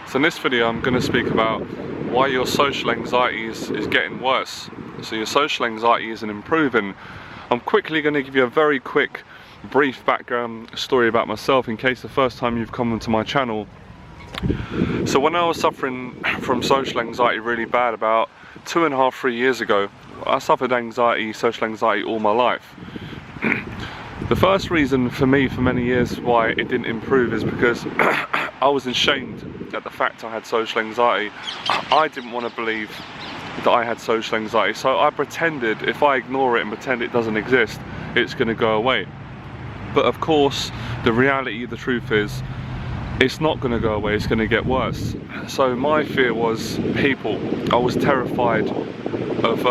So in this video I'm going to speak about why your social anxiety is getting worse. So your social anxiety isn't improving. I'm quickly going to give you a very quick brief background story about myself in case the first time you've come onto my channel. So when I was suffering from social anxiety really bad about 2.5, 3 years ago, I suffered social anxiety all my life. The first reason for me for many years why it didn't improve is because I was ashamed at the fact I had social anxiety. I didn't want to believe that I had social anxiety, so I pretended if I ignore it and pretend it doesn't exist, it's going to go away. But of course, the reality, the truth is, it's not going to go away, it's going to get worse. So my fear was people. I was terrified of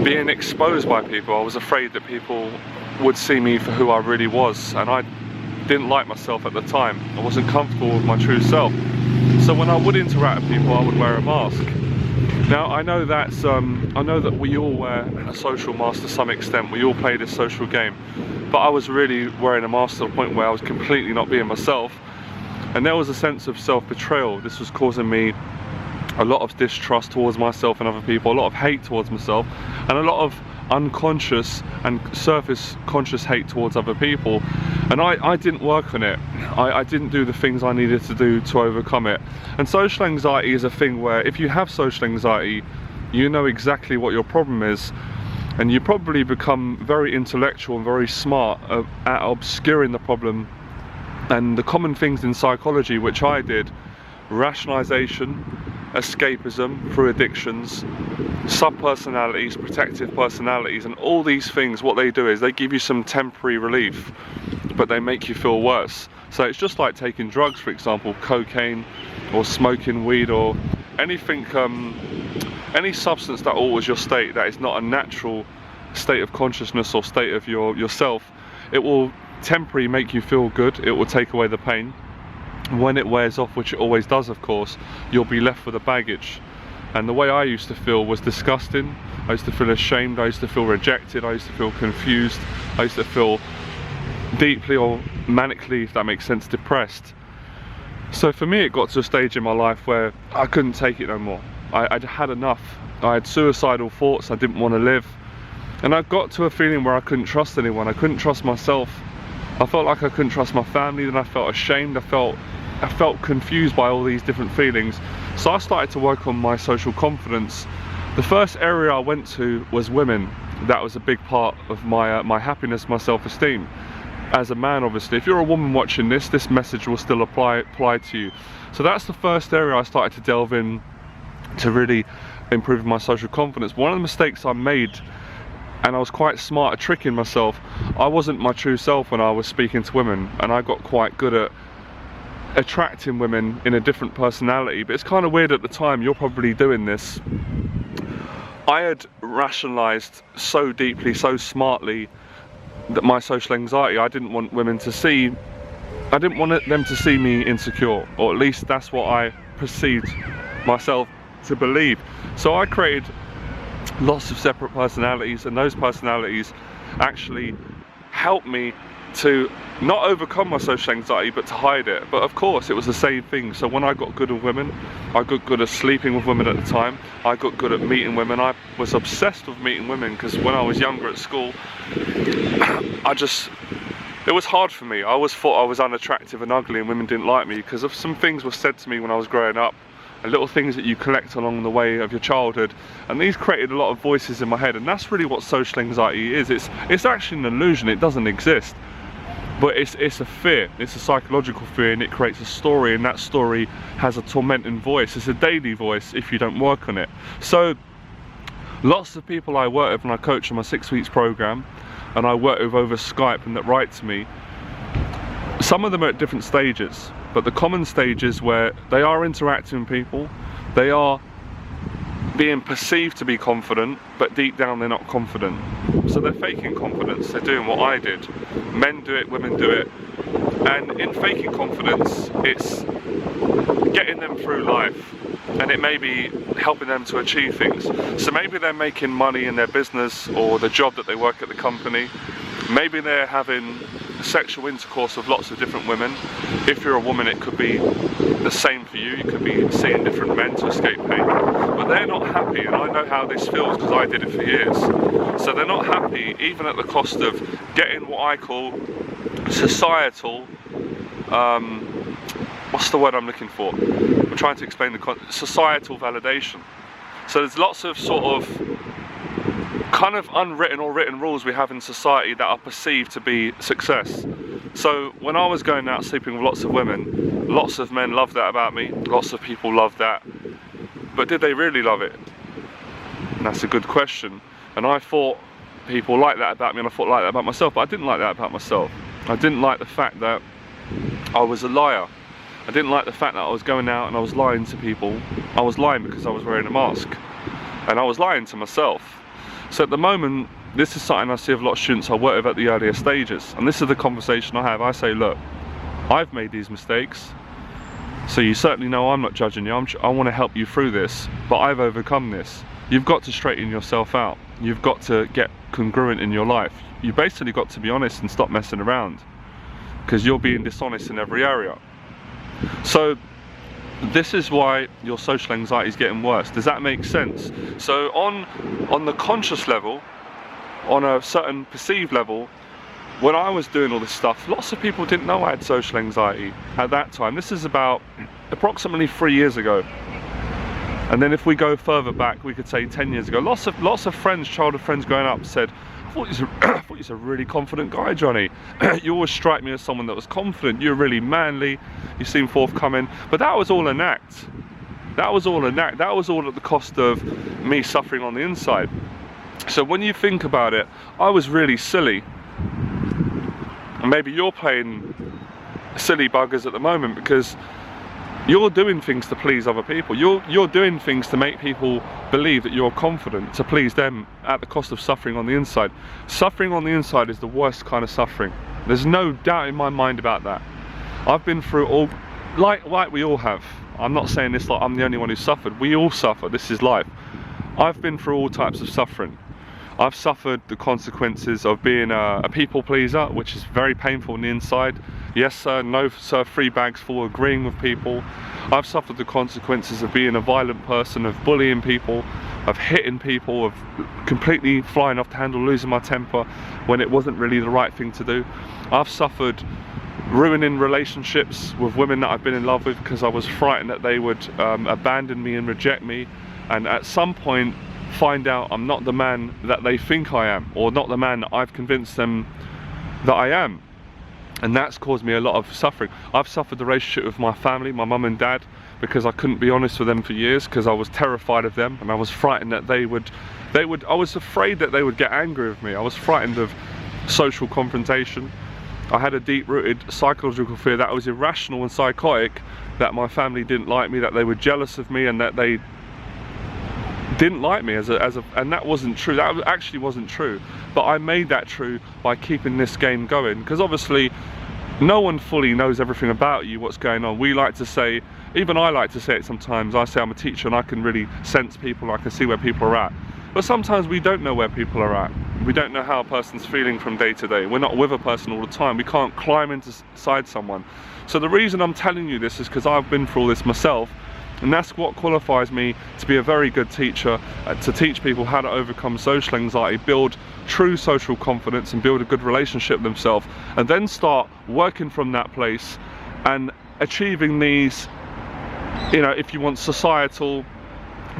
being exposed by people. I was afraid that people would see me for who I really was, and I didn't like myself at the time. I wasn't comfortable with my true self. So when I would interact with people, I would wear a mask. Now I know that we all wear a social mask to some extent. We all play this social game, but I was really wearing a mask to the point where I was completely not being myself, and there was a sense of self-betrayal. This was causing me a lot of distrust towards myself and other people, a lot of hate towards myself, and a lot of unconscious and surface conscious hate towards other people. And I didn't work on it. I didn't do the things I needed to do to overcome it. And social anxiety is a thing where if you have social anxiety, you know exactly what your problem is, and you probably become very intellectual and very smart at obscuring the problem and the common things in psychology, which I did: rationalization, escapism through addictions, subpersonalities, protective personalities, and all these things. What they do is they give you some temporary relief, but they make you feel worse. So it's just like taking drugs, for example, cocaine or smoking weed or anything, any substance that alters your state, that is not a natural state of consciousness or state of yourself. It will temporarily make you feel good, it will take away the pain. When it wears off, which it always does of course, you'll be left with a baggage. And the way I used to feel was disgusting. I used to feel ashamed, I used to feel rejected, I used to feel confused, I used to feel deeply or manically, if that makes sense, depressed. So for me it got to a stage in my life where I couldn't take it no more. I'd had enough. I had suicidal thoughts, I didn't want to live. And I got to a feeling where I couldn't trust anyone, I couldn't trust myself. I felt like I couldn't trust my family, then I felt ashamed, I felt confused by all these different feelings. So I started to work on my social confidence. The first area I went to was women. That was a big part of my happiness, my self-esteem. As a man, obviously, if you're a woman watching this message will still apply to you. So that's the first area I started to delve in to really improve my social confidence. One of the mistakes I made, and I was quite smart at tricking myself, I wasn't my true self when I was speaking to women, and I got quite good at attracting women in a different personality. But it's kind of weird at the time, you're probably doing this. I had rationalized so deeply, so smartly, that my social anxiety, I didn't want them to see me insecure, or at least that's what I perceived myself to believe. So I created lots of separate personalities, and those personalities actually helped me to not overcome my social anxiety but to hide it. But of course it was the same thing. So when I got good with women, I got good at sleeping with women at the time, I got good at meeting women. I was obsessed with meeting women because when I was younger at school, it was hard for me. I always thought I was unattractive and ugly and women didn't like me because of some things were said to me when I was growing up, and little things that you collect along the way of your childhood, and these created a lot of voices in my head. And that's really what social anxiety is. It's actually an illusion, it doesn't exist, but it's a fear, it's a psychological fear, and it creates a story, and that story has a tormenting voice. It's a daily voice if you don't work on it. So lots of people I work with when I coach on my 6 weeks program, and I work with over Skype, and that write to me, some of them are at different stages, but the common stage is where they are interacting with people, they are being perceived to be confident, but deep down they're not confident. So they're faking confidence, they're doing what I did. Men do it, women do it. And in faking confidence, it's getting them through life, and it may be helping them to achieve things. So maybe they're making money in their business or the job that they work at the company. Maybe they're having sexual intercourse with lots of different women. If you're a woman, it could be the same for you. You could be seeing different men to escape pain. But they're not happy, and I know how this feels because I did it for years. So they're not happy, even at the cost of getting what I call societal, what's the word I'm looking for? I'm trying to explain the societal validation. So there's lots of sort of kind of unwritten or written rules we have in society that are perceived to be success. So when I was going out sleeping with lots of women, lots of men loved that about me, lots of people loved that, but did they really love it? And that's a good question. And I thought people liked that about me, and I thought like that about myself, but I didn't like that about myself. I didn't like the fact that I was a liar. I didn't like the fact that I was going out and I was lying to people. I was lying because I was wearing a mask, and I was lying to myself. So at the moment, this is something I see with a lot of students I work with at the earlier stages, and this is the conversation I have. I say, look, I've made these mistakes, so you certainly know I'm not judging you. I want to help you through this, but I've overcome this. You've got to straighten yourself out. You've got to get congruent in your life. You basically got to be honest and stop messing around, because you're being dishonest in every area. So this is why your social anxiety is getting worse. Does that make sense? So on the conscious level, on a certain perceived level, when I was doing all this stuff, lots of people didn't know I had social anxiety at that time. This is about approximately 3 years ago. And then if we go further back, we could say 10 years ago, lots of friends, childhood friends growing up said, I thought you're a really confident guy, Johnny. You always strike me as someone that was confident. You're really manly. You seem forthcoming. But that was all an act. That was all an act. That was all at the cost of me suffering on the inside. So when you think about it, I was really silly. And maybe you're playing silly buggers at the moment because you're doing things to please other people. You're doing things to make people believe that you're confident, to please them at the cost of suffering on the inside. Suffering on the inside is the worst kind of suffering. There's no doubt in my mind about that. I've been through all, like we all have. I'm not saying this like I'm the only one who suffered. We all suffer. This is life. I've been through all types of suffering. I've suffered the consequences of being a people pleaser, which is very painful on the inside. Yes sir, no sir, free bags for agreeing with people. I've suffered the consequences of being a violent person, of bullying people, of hitting people, of completely flying off the handle, losing my temper when it wasn't really the right thing to do. I've suffered ruining relationships with women that I've been in love with because I was frightened that they would abandon me and reject me, and at some point find out I'm not the man that they think I am, or not the man that I've convinced them that I am. And that's caused me a lot of suffering. I've suffered the relationship with my family, my mum and dad, because I couldn't be honest with them for years because I was terrified of them, and I was frightened that they would, I was afraid that they would get angry with me. I was frightened of social confrontation. I had a deep-rooted psychological fear that I was irrational and psychotic, that my family didn't like me, that they were jealous of me, and that they didn't like me and that wasn't true. That actually wasn't true, but I made that true by keeping this game going, because obviously no one fully knows everything about you, what's going on. We like to say, even I like to say it sometimes, I say I'm a teacher and I can really sense people, I can see where people are at, but sometimes we don't know where people are at. We don't know how a person's feeling from day to day. We're not with a person all the time. We can't climb inside someone. So the reason I'm telling you this is because I've been through all this myself, and that's what qualifies me to be a very good teacher, to teach people how to overcome social anxiety, build true social confidence, and build a good relationship with themselves, and then start working from that place and achieving these, you know, if you want, societal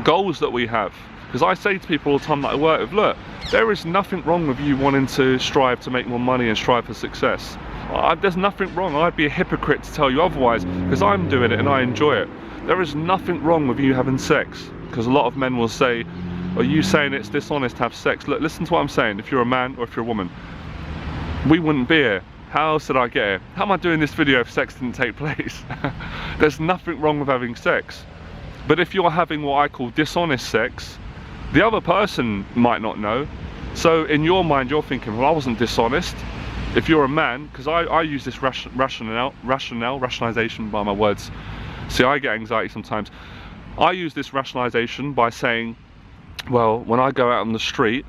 goals that we have. Because I say to people all the time that I work with, look, there is nothing wrong with you wanting to strive to make more money and strive for success. There's nothing wrong. I'd be a hypocrite to tell you otherwise, because I'm doing it and I enjoy it. There is nothing wrong with you having sex, because a lot of men will say, are you saying it's dishonest to have sex? Look, listen to what I'm saying. If you're a man or if you're a woman, we wouldn't be here. How else did I get here? How am I doing this video if sex didn't take place? There's nothing wrong with having sex. But if you're having what I call dishonest sex, the other person might not know. So in your mind, you're thinking, well, I wasn't dishonest. If you're a man, because I use this rationalization by my words. See, I get anxiety sometimes. I use this rationalization by saying, well, when I go out on the street,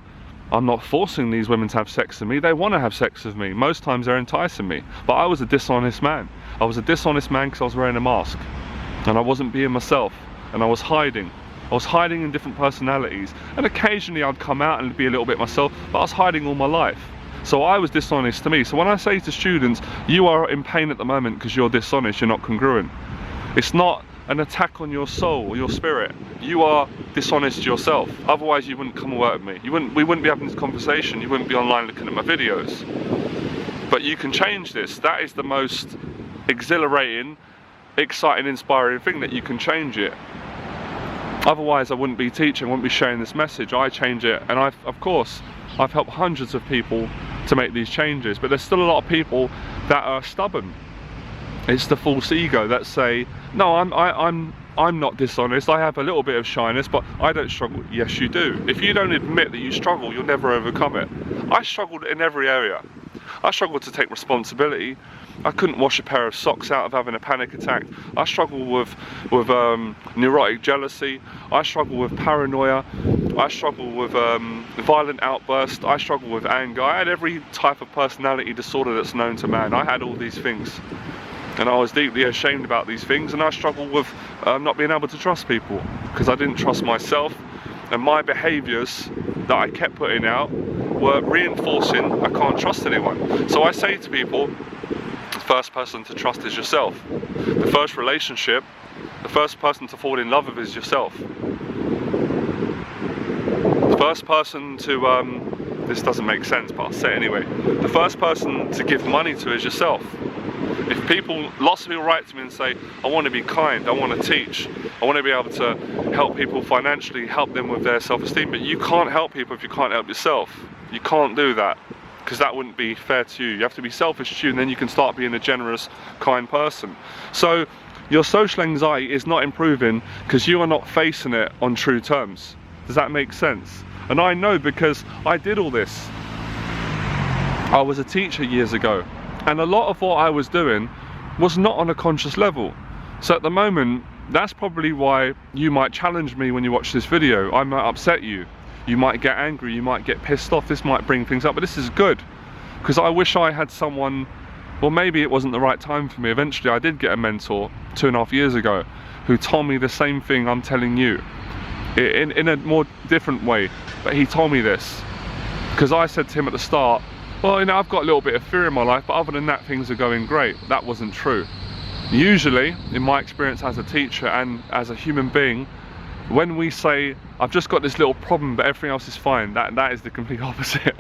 I'm not forcing these women to have sex with me. They want to have sex with me. Most times they're enticing me. But I was a dishonest man. I was a dishonest man because I was wearing a mask. And I wasn't being myself. And I was hiding. I was hiding in different personalities. And occasionally I'd come out and be a little bit myself. But I was hiding all my life. So I was dishonest to me. So when I say to students, you are in pain at the moment because you're dishonest, you're not congruent. It's not an attack on your soul or your spirit. You are dishonest to yourself. Otherwise you wouldn't come and work with me. We wouldn't be having this conversation. You wouldn't be online looking at my videos. But you can change this. That is the most exhilarating, exciting, inspiring thing, that you can change it. Otherwise I wouldn't be teaching, I wouldn't be sharing this message. I change it, and of course I've helped hundreds of people to make these changes, but there's still a lot of people that are stubborn. It's the false ego that say, no, I'm not dishonest, I have a little bit of shyness, but I don't struggle. Yes, you do. If you don't admit that you struggle, you'll never overcome it. I struggled in every area. I struggled to take responsibility. I couldn't wash a pair of socks out of having a panic attack. I struggled with neurotic jealousy. I struggled with paranoia. I struggled with violent outbursts. I struggled with anger. I had every type of personality disorder that's known to man. I had all these things. And I was deeply ashamed about these things, and I struggled with not being able to trust people because I didn't trust myself, and my behaviours that I kept putting out were reinforcing I can't trust anyone. So I say to people, the first person to trust is yourself. The first relationship, the first person to fall in love with is yourself. The first person to, this doesn't make sense but I'll say it anyway, the first person to give money to is yourself. If people, lots of people write to me and say, I want to be kind, I want to teach, I want to be able to help people financially, help them with their self-esteem, but you can't help people if you can't help yourself. You can't do that, because that wouldn't be fair to you. You have to be selfish to you, and then you can start being a generous, kind person. So your social anxiety is not improving because you are not facing it on true terms. Does that make sense? And I know, because I did all this. I was a teacher years ago, and a lot of what I was doing was not on a conscious level. So at the moment, that's probably why you might challenge me when you watch this video. I might upset you. You might get angry, you might get pissed off, this might bring things up, but this is good. Because I wish I had someone, well, maybe it wasn't the right time for me. Eventually I did get a mentor 2.5 years ago who told me the same thing I'm telling you in a more different way, but he told me this. Because I said to him at the start, well, you know, I've got a little bit of fear in my life, but other than that, things are going great. That wasn't true. Usually, in my experience as a teacher and as a human being, when we say, I've just got this little problem, but everything else is fine, that is the complete opposite.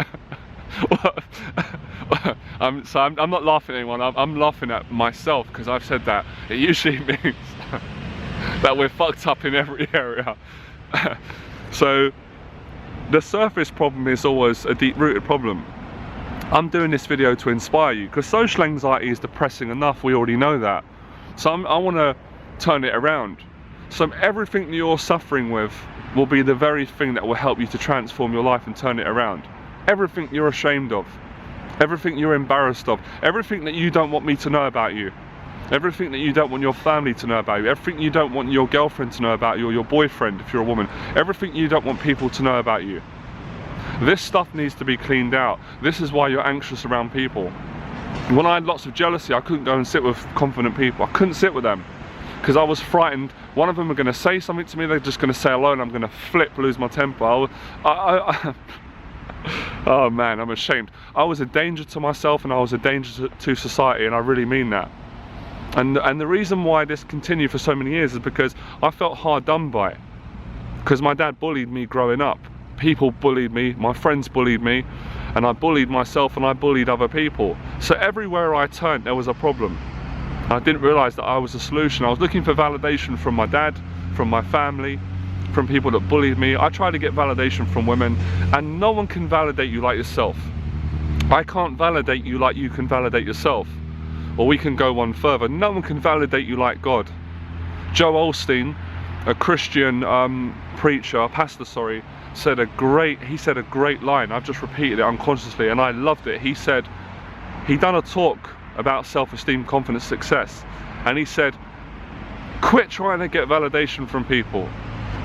So I'm not laughing at anyone, I'm laughing at myself, because I've said that. It usually means that we're fucked up in every area. So, the surface problem is always a deep-rooted problem. I'm doing this video to inspire you, because social anxiety is depressing enough, we already know that. So I want to turn it around. So everything that you're suffering with will be the very thing that will help you to transform your life and turn it around. Everything you're ashamed of, everything you're embarrassed of, everything that you don't want me to know about you, everything that you don't want your family to know about you, everything you don't want your girlfriend to know about you, or your boyfriend if you're a woman, everything you don't want people to know about you. This stuff needs to be cleaned out. This is why you're anxious around people. When I had lots of jealousy, I couldn't go and sit with confident people. I couldn't sit with them because I was frightened. One of them were going to say something to me, they're just going to say hello, and I'm going to flip, lose my temper. Oh man, I'm ashamed. I was a danger to myself, and I was a danger to society, and I really mean that. And the reason why this continued for so many years is because I felt hard done by. Because my dad bullied me growing up. People bullied me, my friends bullied me, and I bullied myself and I bullied other people. So everywhere I turned there was a problem. I didn't realise that I was a solution. I was looking for validation from my dad, from my family, from people that bullied me. I tried to get validation from women, and no one can validate you like yourself. I can't validate you like you can validate yourself. Or we can go one further, no one can validate you like God. Joel Osteen, a Christian preacher, pastor, sorry, said a great line. I've just repeated it unconsciously and I loved it. He said, he done a talk about self-esteem, confidence, success, and he said, quit trying to get validation from people,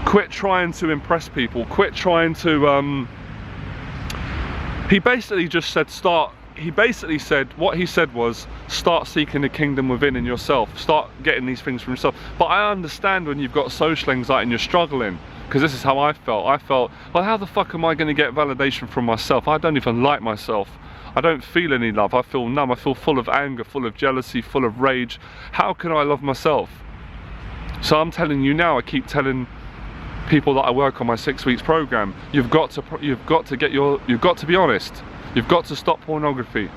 quit trying to impress people, quit trying to He basically just said what he said was, start seeking the kingdom within in yourself, start getting these things from yourself. But I understand when you've got social anxiety and you're struggling, because this is how I felt. I felt, well, how the fuck am I going to get validation from myself? I don't even like myself. I don't feel any love. I feel numb. I feel full of anger, full of jealousy, full of rage. How can I love myself? So I'm telling you now, I keep telling people that I work on my 6 weeks program, you've got to be honest. You've got to stop pornography.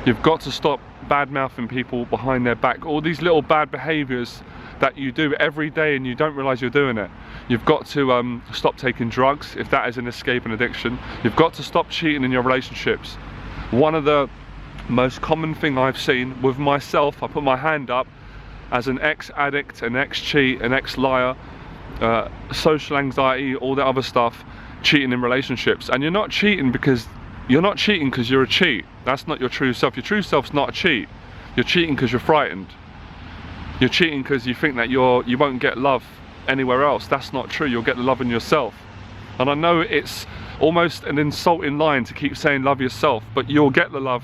You've got to stop bad mouthing people behind their back. All these little bad behaviors that you do every day and you don't realize you're doing it. You've got to stop taking drugs, if that is an escape and addiction. You've got to stop cheating in your relationships. One of the most common thing I've seen with myself, I put my hand up, as an ex-addict, an ex-cheat, an ex-liar, social anxiety, all that other stuff, cheating in relationships. And you're not cheating because you're a cheat. That's not your true self. Your true self's not a cheat. You're cheating because you're frightened. You're cheating because you think that you won't get love anywhere else. That's not true. You'll get the love in yourself. And I know it's almost an insulting line to keep saying love yourself, but you'll get the love.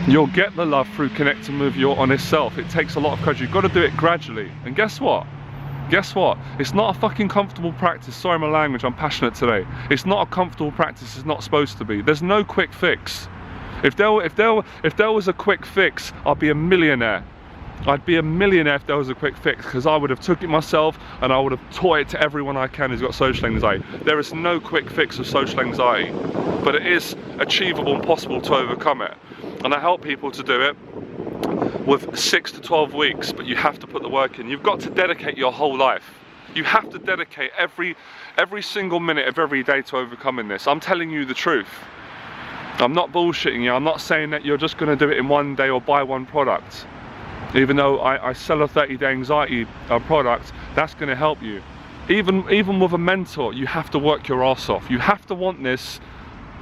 You'll get the love through connecting with your honest self. It takes a lot of courage. You've got to do it gradually. And guess what? Guess what? It's not a fucking comfortable practice. Sorry my language, I'm passionate today. It's not a comfortable practice. It's not supposed to be. There's no quick fix. If there was a quick fix, I'd be a millionaire. I'd be a millionaire if there was a quick fix, because I would have took it myself and I would have taught it to everyone I can who's got social anxiety. There is no quick fix of social anxiety, but it is achievable and possible to overcome it. And I help people to do it with 6 to 12 weeks, but you have to put the work in. You've got to dedicate your whole life. You have to dedicate every single minute of every day to overcoming this. I'm telling you the truth. I'm not bullshitting you. I'm not saying that you're just going to do it in one day or buy one product. Even though I sell a 30-day anxiety product, that's going to help you. Even with a mentor, you have to work your ass off. You have to want this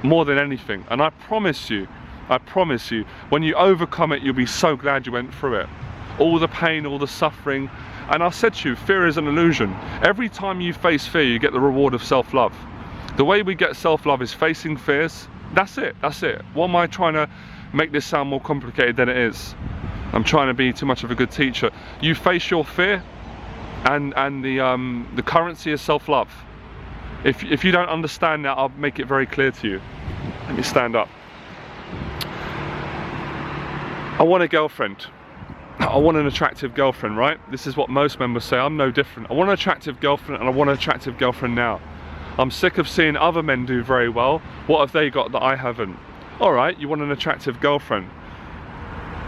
more than anything. And I promise you, when you overcome it, you'll be so glad you went through it. All the pain, all the suffering. And I said to you, fear is an illusion. Every time you face fear, you get the reward of self-love. The way we get self-love is facing fears. That's it, that's it. Why am I trying to make this sound more complicated than it is? I'm trying to be too much of a good teacher. You face your fear, and the currency is self-love. If you don't understand that, I'll make it very clear to you. Let me stand up. I want a girlfriend. I want an attractive girlfriend, right? This is what most members say. I'm no different. I want an attractive girlfriend, and I want an attractive girlfriend now. I'm sick of seeing other men do very well. What have they got that I haven't? All right, you want an attractive girlfriend.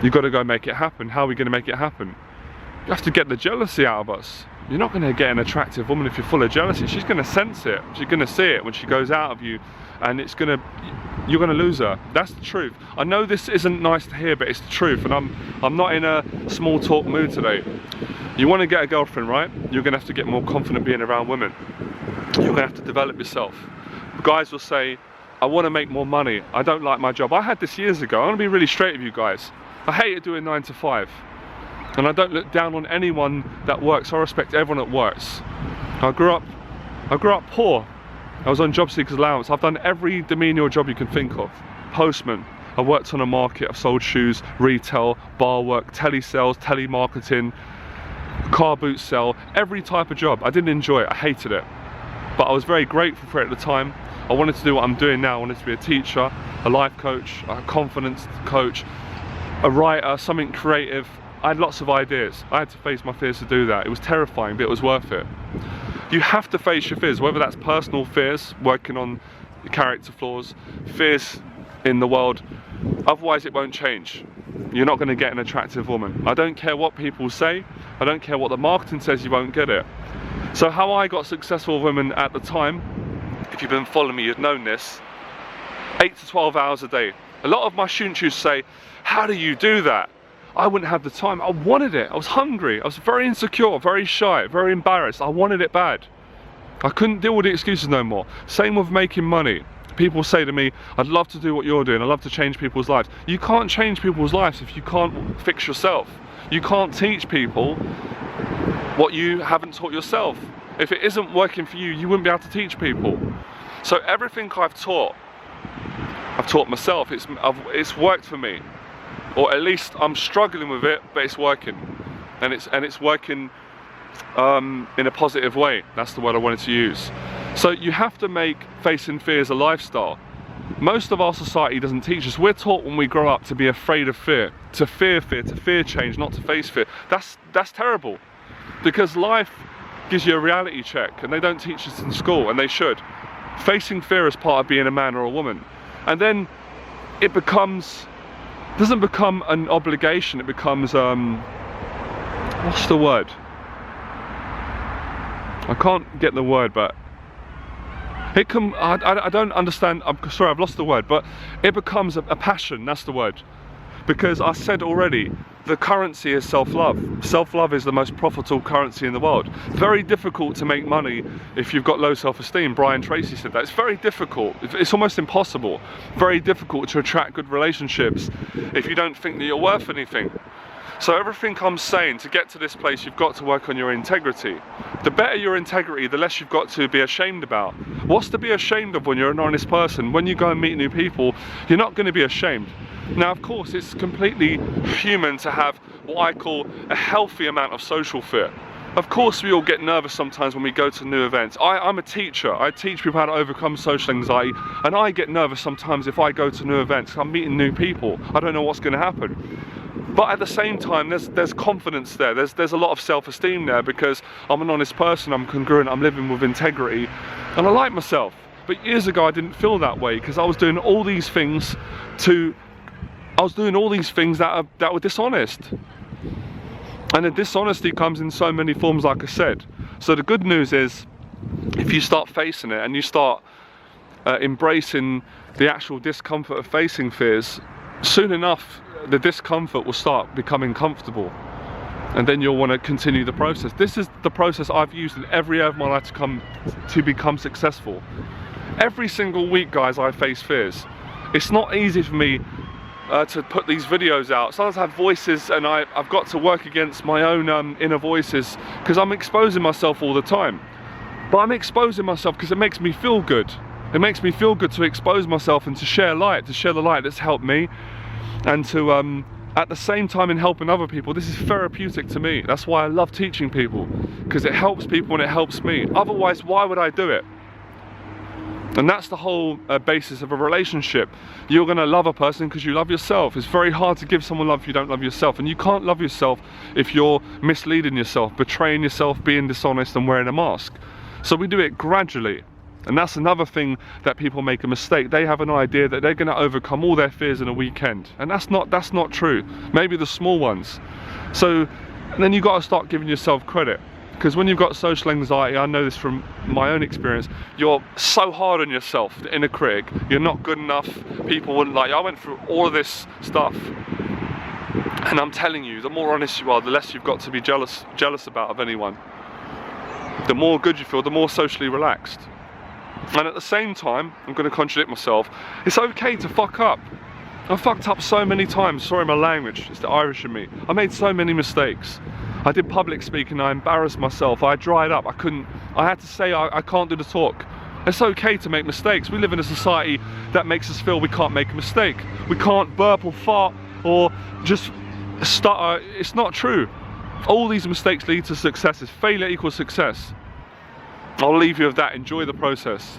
You've got to go make it happen. How are we going to make it happen? You have to get the jealousy out of us. You're not going to get an attractive woman if you're full of jealousy. She's going to sense it. She's going to see it when she goes out of you, and you're going to lose her. That's the truth. I know this isn't nice to hear, but it's the truth, and I'm not in a small talk mood today. You want to get a girlfriend, right? You're going to have to get more confident being around women. You're going to have to develop yourself. Guys will say, I want to make more money. I don't like my job. I had this years ago. I'm going to be really straight with you guys. I hated doing 9 to 5. And I don't look down on anyone that works. I respect everyone that works. I grew up poor. I was on job seekers allowance. I've done every demenial job you can think of. Postman. I worked on a market. I've sold shoes, retail, bar work, telesales, telemarketing, car boot sale, every type of job. I didn't enjoy it. I hated it. But I was very grateful for it at the time. I wanted to do what I'm doing now. I wanted to be a teacher, a life coach, a confidence coach, a writer, something creative. I had lots of ideas. I had to face my fears to do that. It was terrifying, but it was worth it. You have to face your fears, whether that's personal fears, working on character flaws, fears in the world. Otherwise it won't change. You're not going to get an attractive woman. I don't care what people say. I don't care what the marketing says, you won't get it. So how I got successful women at the time, if you've been following me, you've known this, 8 to 12 hours a day. A lot of my students used to say, how do you do that? I wouldn't have the time. I wanted it. I was hungry. I was very insecure, very shy, very embarrassed. I wanted it bad. I couldn't deal with the excuses no more. Same with making money. People say to me, I'd love to do what you're doing. I'd love to change people's lives. You can't change people's lives if you can't fix yourself. You can't teach people what you haven't taught yourself. If it isn't working for you, you wouldn't be able to teach people. So everything I've taught I've taught myself. It's worked for me, or at least I'm struggling with it, but it's working, and it's working in a positive way. That's the word I wanted to use. So you have to make facing fears a lifestyle. Most of our society doesn't teach us. We're taught when we grow up to be afraid of fear, to fear change, not to face fear. That's terrible, because life gives you a reality check, and they don't teach us in school, and they should. Facing fear is part of being a man or a woman, and then it doesn't become an obligation. It becomes what's the word? I can't get the word, but it can. I don't understand. I'm sorry, I've lost the word, but it becomes a passion. That's the word. Because I said already, the currency is self-love. Self-love is the most profitable currency in the world. Very difficult to make money if you've got low self-esteem. Brian Tracy said that. It's very difficult. It's almost impossible. Very difficult to attract good relationships if you don't think that you're worth anything. So everything I'm saying, to get to this place, you've got to work on your integrity. The better your integrity, the less you've got to be ashamed about. What's to be ashamed of when you're an honest person? When you go and meet new people, you're not going to be ashamed. Now, of course, it's completely human to have what I call a healthy amount of social fear. Of course, we all get nervous sometimes when we go to new events. I'm a teacher. I teach people how to overcome social anxiety, and I get nervous sometimes if I go to new events. I'm meeting new people. I don't know what's going to happen. But at the same time, there's confidence there. There's a lot of self-esteem there, because I'm an honest person, I'm congruent, I'm living with integrity, and I like myself. But years ago, I didn't feel that way, because I was doing all these things that were dishonest. And the dishonesty comes in so many forms, like I said. So the good news is, if you start facing it and you start embracing the actual discomfort of facing fears, soon enough the discomfort will start becoming comfortable, and then you'll want to continue the process. This is the process I've used in every area of my life to become successful. Every single week, guys, I face fears. It's not easy for me to put these videos out. Sometimes I have voices, and I've got to work against my own inner voices, because I'm exposing myself all the time. But I'm exposing myself because it makes me feel good. It makes me feel good to expose myself and to share light, to share the light that's helped me, and to at the same time in helping other people. This is therapeutic to me. That's why I love teaching people, because it helps people and it helps me. Otherwise, why would I do it? And that's the whole basis of a relationship. You're going to love a person because you love yourself. It's very hard to give someone love if you don't love yourself, and you can't love yourself if you're misleading yourself, betraying yourself, being dishonest and wearing a mask. So we do it gradually. And that's another thing that people make a mistake. They have an idea that they're going to overcome all their fears in a weekend, and that's not true. Maybe the small ones. So then you've got to start giving yourself credit, because when you've got social anxiety, I know this from my own experience, you're so hard on yourself, the inner critic. You're not good enough, people wouldn't like you. I went through all of this stuff, and I'm telling you, the more honest you are, the less you've got to be jealous about of anyone. The more good you feel, the more socially relaxed. And at the same time, I'm going to contradict myself, it's okay to fuck up. I fucked up so many times, sorry my language, it's the Irish in me. I made so many mistakes. I did public speaking, I embarrassed myself, I dried up, I had to say I can't do the talk. It's okay to make mistakes. We live in a society that makes us feel we can't make a mistake. We can't burp or fart or just stutter. It's not true. All these mistakes lead to successes. Failure equals success. I'll leave you with that. Enjoy the process.